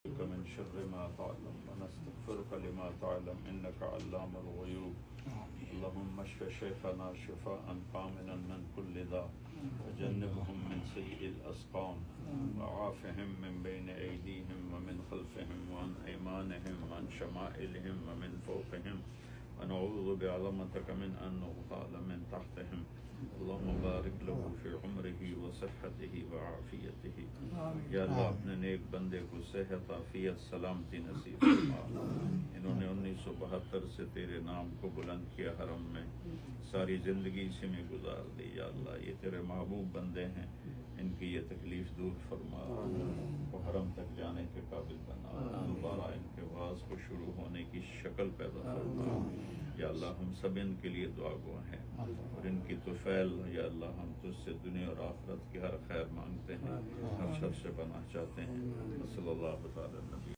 من شر ما تعلم ونستغفرك لما تعلم إنك علام الغيوب. اللهم اشف شيخنا شفاء كاملا من كل داء وجنبهم من سيء الأسقام وعافهم من بين أيديهم ومن خلفهم وعن أيمانهم وعن شمائلهم ومن فوقهم ونعوذ بعظمتك من أن نغتال من تحتهم. اللهم बारिक लहू फ़ी उम्रिही व सिह्हतिही व आफ़ियतिही। या अल्लाह अपने नेक बंदे को सेहत आफ़ियत सलामती नसीब फरमा। इन्होंने 1972 से तेरे नाम को बुलंद किया हरम में, सारी ज़िंदगी इसी में गुजार दी। या अल्लाह ये तेरे महबूब बंदे हैं, इनकी ये तकलीफ़ दूर फरमा, वो हरम तक जाने के काबिल बना, दोबारा इनके वाज को शुरू होने की शक्ल पैदा फरमा। या अल्लाह हम सब इनके लिए दुआ गो हैं और इनकी तुफ़ैल या अल्लाह हम तुझसे दुनिया और आखिरत की हर खैर मांगते हैं, हर शर से पनाह चाहते हैं। सल्लल्लाहु अलैहि वसल्लम।